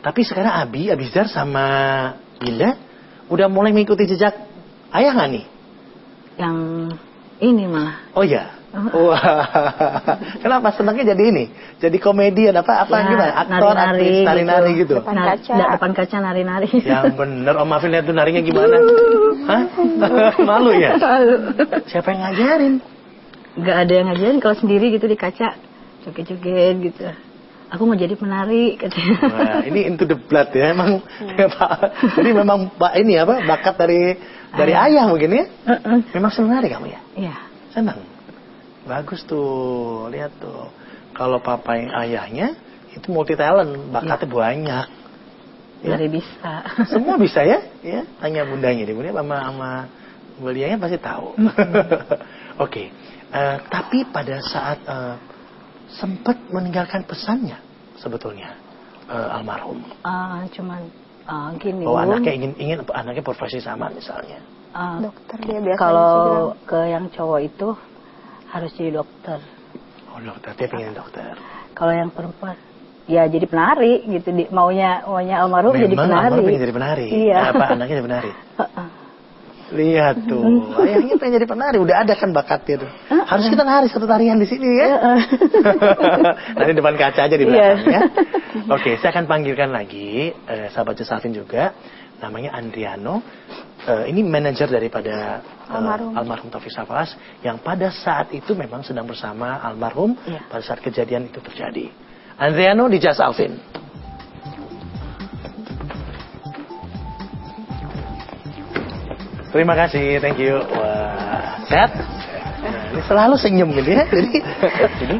Tapi sekarang Abizar sama Linda udah mulai mengikuti jejak ayah nggak nih? Yang ini malah. Oh ya. Wah. Kenapa senangnya jadi ini? Jadi komedian apa Ya, gimana? Aktor, aktris, nari-nari gitu. Depan kaca. Depan kaca nari-nari. Yang bener Om Afin lihat tuh narinya gimana? Hah? Malu ya? Malu. Siapa yang ngajarin? Gak ada yang ngajarin, kalau sendiri gitu di kaca joget-joget gitu. Aku mau jadi penari katanya. Nah, ini into the blood ya emang. Jadi memang ini apa bakat dari ayah mungkin ya? Memang senang nari kamu ya? Iya. Senang. Bagus tuh, lihat tuh. Kalau papa yang ayahnya itu multi talent, bakatnya banyak. Ya? Dari bisa. Semua bisa ya? Ya, tanya bundanya deh, bunda sama belianya pasti tahu. Oke. Tapi pada saat sempat meninggalkan pesannya sebetulnya almarhum. Cuman gini. Bahwa anaknya ingin anaknya profesi sama misalnya. Dokter dia biasanya. Kalau ke yang cowok itu harus jadi dokter. Oh dokter, dia pengen dokter. Kalau yang perempuan ya jadi penari gitu. Maunya almarhum jadi penari. Memang almarhum pengen jadi penari. Iya. Apa anaknya jadi penari? Lihat tuh, ayahnya pengen jadi penari, udah ada kan bakatnya tuh. Harus kita nari satu tarian di sini ya. Nanti depan kaca aja di belakang ya. Oke, saya akan panggilkan lagi sahabat Safin juga, namanya Andriano. Ini manajer daripada almarhum Taufik Safas yang pada saat itu memang sedang bersama almarhum pada saat kejadian itu terjadi. Andriano di Jazz Alvin. Terima kasih, thank you. Wah, sehat? Nah, ini selalu senyum gitu ya. Jadi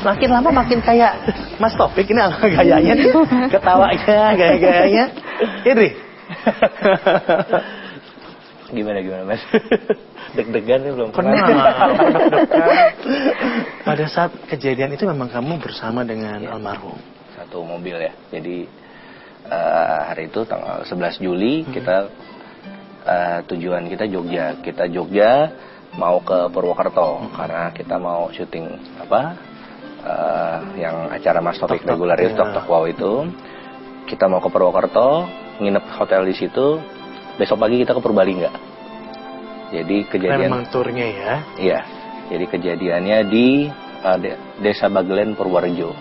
makin lama makin kayak Mas Taufik ini gayanya nih, ketawanya, gaya-gayanya. Idri. Gimana Mas? Deg-degan nih belum pernah. Pada saat kejadian itu memang kamu bersama dengan almarhum. Satu mobil ya. Jadi hari itu tanggal 11 Juli kita tujuan kita Jogja. Kita Jogja mau ke Purwokerto karena kita mau syuting yang acara Mas Taufik reguler itu Tok Wow itu. Kita mau ke Purwokerto, nginep hotel di situ. Besok pagi kita ke Purbalingga. Jadi kejadian memang turnya ya. Iya. Jadi kejadiannya di Desa Bagelen Purworejo.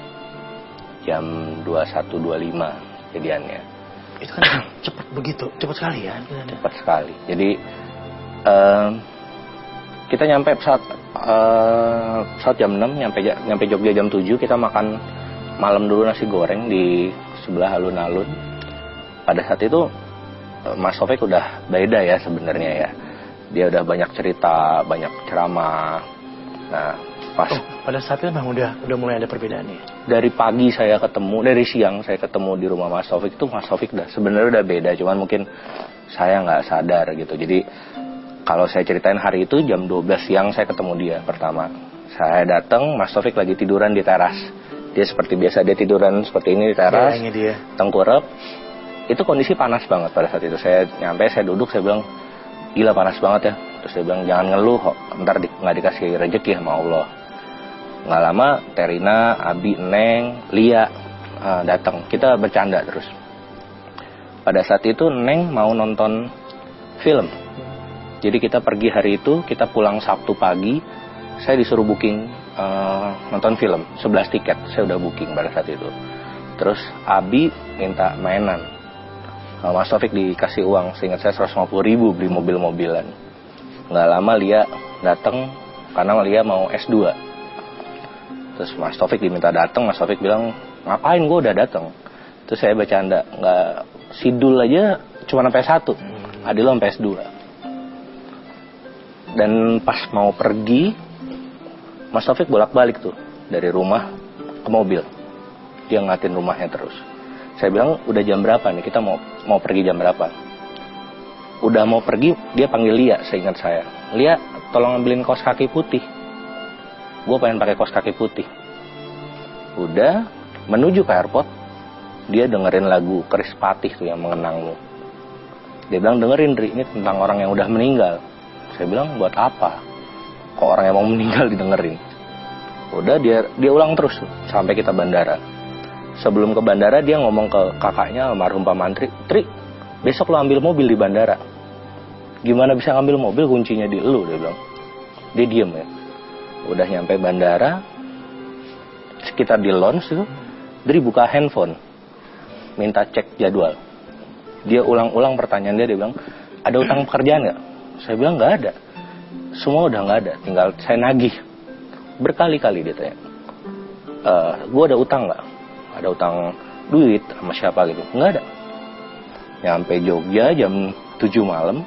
Jam 21.25 kejadiannya. Itu kan cepat sekali ya. Cepat sekali. Jadi kita nyampe saat jam 6 nyampe Jogja jam 7, kita makan malam dulu nasi goreng di sebelah alun-alun. Pada saat itu Mas Taufik udah beda ya sebenarnya ya. Dia udah banyak cerita, banyak ceramah. Nah, pada saat itu memang udah mulai ada perbedaannya. Dari pagi saya ketemu, dari siang saya ketemu di rumah Mas Taufik itu Mas Taufik sebenarnya udah beda, cuman mungkin saya nggak sadar gitu. Jadi kalau saya ceritain hari itu jam 12 siang saya ketemu dia pertama. Saya datang, Mas Taufik lagi tiduran di teras. Dia seperti biasa, dia tiduran seperti ini di teras, tengkurap. Itu kondisi panas banget pada saat itu. Saya nyampe, saya duduk, saya bilang, gila panas banget ya. Terus saya bilang, jangan ngeluh, ntar nggak dikasih rezeki sama Allah. Nggak lama, Terina, Abi, Neng, Lia datang. Kita bercanda terus. Pada saat itu Neng mau nonton film. Jadi kita pergi hari itu, kita pulang Sabtu pagi. Saya disuruh booking nonton film, 11 tiket. Saya udah booking pada saat itu. Terus Abi minta mainan. Mas Taufik dikasih uang, seingat saya 150.000 beli mobil-mobilan. Nggak lama Lia datang karena Lia mau S2. Terus Mas Taufik diminta datang, Mas Taufik bilang, ngapain, gue udah datang. Terus saya bercanda, nggak sidul aja cuma sampai S1, adik lo sampai S2. Dan pas mau pergi, Mas Taufik bolak-balik tuh dari rumah ke mobil. Dia ngatin rumahnya terus. Saya bilang, udah jam berapa nih, kita mau pergi jam berapa? Udah mau pergi, dia panggil Lia, seingat saya. Lia, tolong ambilin kaos kaki putih. Gue pengen pakai kaos kaki putih. Udah, menuju ke airport, dia dengerin lagu Chris Patih tuh yang Mengenangmu. Dia bilang, dengerin Dri, ini tentang orang yang udah meninggal. Saya bilang, buat apa? Kok orang yang mau meninggal didengerin? Udah, dia ulang terus sampai kita bandara. Sebelum ke bandara dia ngomong ke kakaknya almarhum Pak Mantri, Tri, besok lo ambil mobil di bandara. Gimana bisa ngambil mobil, kuncinya di elu, dia bilang. Dia diem ya. Udah nyampe bandara, sekitar di lounge itu, Dri buka handphone, minta cek jadwal. Dia ulang-ulang pertanyaan dia bilang, ada utang pekerjaan nggak? Saya bilang nggak ada. Semua udah nggak ada, tinggal saya nagih. Berkali-kali dia tanya, gue ada utang nggak? Ada utang duit sama siapa gitu? Nggak ada. Nyampe Jogja jam 7 malam,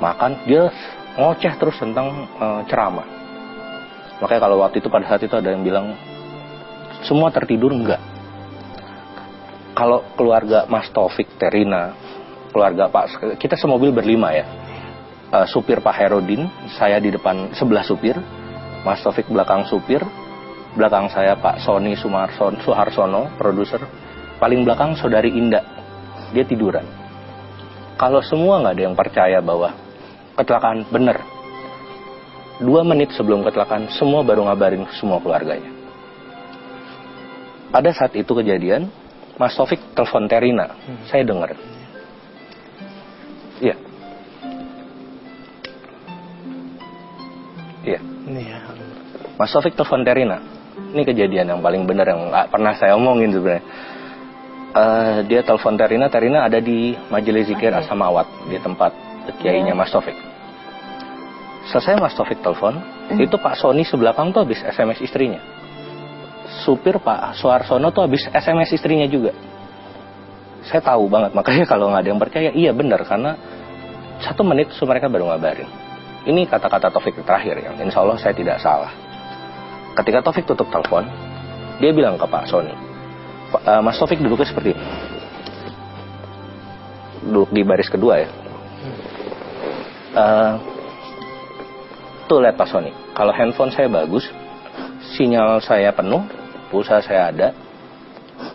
makan, dia ngoceh terus tentang ceramah. Makanya kalau waktu itu, pada saat itu ada yang bilang, semua tertidur, enggak. Kalau keluarga Mas Taufik, Terina, keluarga Pak, kita semobil berlima ya. Supir Pak Herudin, saya di depan sebelah supir, Mas Taufik belakang supir, belakang saya Pak Sony Suharsono, produser, paling belakang Saudari Indah, dia tiduran. Kalau semua nggak ada yang percaya bahwa kecelakaan bener, 2 menit sebelum kecelakaan, semua baru ngabarin semua keluarganya. Pada saat itu kejadian, Mas Taufik telepon Terina, saya dengar. Iya. Iya. Mas Taufik telepon Terina. Ini kejadian yang paling benar yang nggak pernah saya omongin sebenarnya. Dia telepon Terina ada di Majelis Zikir Asamawat, di tempat kiainya Mas Taufik. Selesai Mas Taufik telepon, itu Pak Sony sebelakang tuh habis SMS istrinya. Supir Pak Suharsono tuh habis SMS istrinya juga. Saya tahu banget, makanya kalau nggak ada yang percaya, iya benar, karena 1 menit mereka baru ngabarin. Ini kata-kata Taufik terakhir yang insya Allah saya tidak salah. Ketika Taufik tutup telepon, dia bilang ke Pak Sony, Mas Taufik duduknya seperti ini, duduk di baris kedua ya. Tuh lihat Pak Sony, kalau handphone saya bagus, sinyal saya penuh, pulsa saya ada,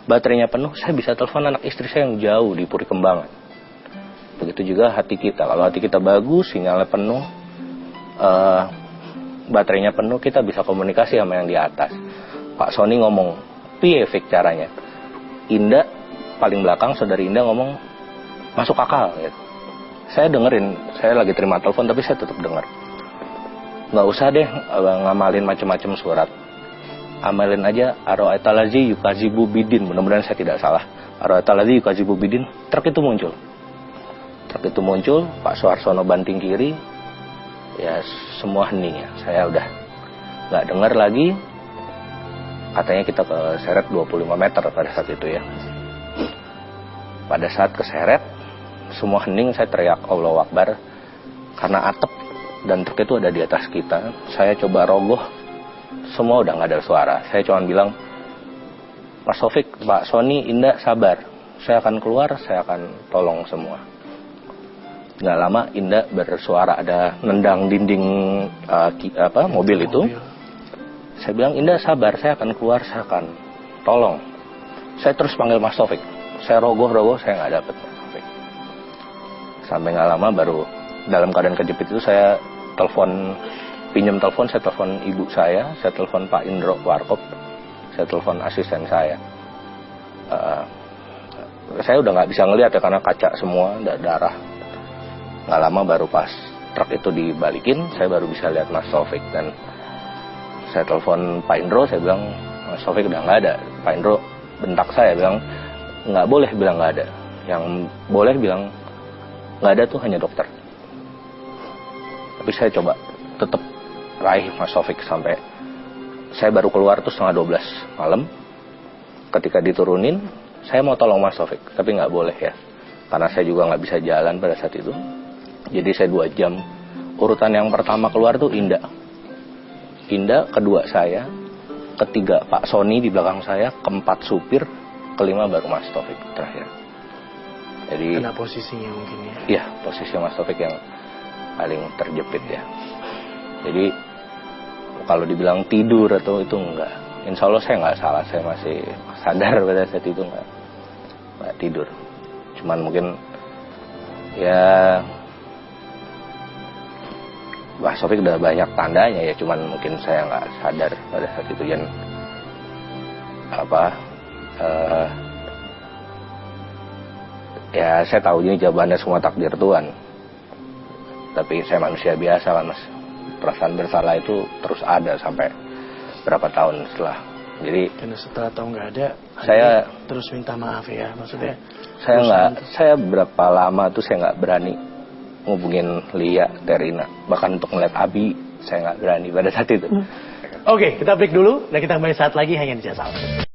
baterainya penuh, saya bisa telepon anak istri saya yang jauh di Puri Kembangan. Begitu juga hati kita, kalau hati kita bagus, sinyalnya penuh, baterainya penuh, kita bisa komunikasi sama yang di atas. Pak Sony ngomong, piye fik caranya? Indah paling belakang, Saudari Indah ngomong, masuk akal gitu. Saya dengerin, saya lagi terima telepon tapi saya tetap dengar. Nggak usah deh ngamalin macam-macam surat, amalin aja Aro'atalazi yukazibu bidin. Mudah-mudahan saya tidak salah. Aro'atalazi yukazibu bidin. Truk itu muncul, Pak Suharsono banting kiri, ya semua hening ya. Saya udah nggak dengar lagi. Katanya kita keseret 25 meter pada saat itu ya. Pada saat keseret, semua hening, saya teriak Allahu Akbar, karena atap dan truk itu ada di atas kita. Saya coba rogoh, semua udah nggak ada suara. Saya cuma bilang, Mas Taufik, Pak Sony, Indah, sabar, saya akan keluar, saya akan tolong semua. Nggak lama Indah bersuara, ada nendang dinding mobil itu. Saya bilang, Indah sabar, saya akan keluar, saya akan tolong. Saya terus panggil Mas Taufik. Saya rogoh, saya nggak dapet Mas Taufik. Sampai nggak lama baru dalam keadaan kejepit itu saya pinjam telepon, saya telepon ibu saya telepon Pak Indro Warkop, saya telepon asisten saya. Saya udah nggak bisa ngelihat ya karena kaca semua, darah. Nggak lama baru pas truk itu dibalikin, saya baru bisa lihat Mas Taufik. Dan saya telepon Pak Indro, saya bilang Mas Taufik udah nggak ada. Pak Indro bentak saya, bilang nggak boleh bilang nggak ada, yang boleh bilang nggak ada tuh hanya dokter. Tapi saya coba tetap raih Mas Taufik sampai saya baru keluar tuh 11:30 malam. Ketika diturunin, saya mau tolong Mas Taufik, tapi nggak boleh ya, karena saya juga nggak bisa jalan pada saat itu. Jadi saya 2 jam. Urutan yang pertama keluar tuh Indah, kedua saya, ketiga Pak Sony di belakang saya, keempat supir, kelima baru Mas Taufik terakhir. Jadi kena posisinya mungkin ya. Iya, posisi Mas Taufik yang paling terjepit ya. Jadi kalau dibilang tidur atau itu enggak, insya Allah saya nggak salah, saya masih sadar pada saat itu nggak tidur. Cuman mungkin ya Mas Taufik udah banyak tandanya ya, cuman mungkin saya nggak sadar pada saat itu. Dan Ya saya tahu ini jawabannya semua takdir Tuhan. Tapi saya manusia biasa kan Mas. Perasaan bersalah itu terus ada sampai berapa tahun setelah. Jadi karena setelah tahu nggak ada, saya terus minta maaf ya, maksudnya. Saya berapa lama tuh saya nggak berani ngubungin Lia, Terina, bahkan untuk ngeliat Abi saya nggak berani pada saat itu. Oke, kita break dulu dan kita kembali saat lagi hanya di Jasa.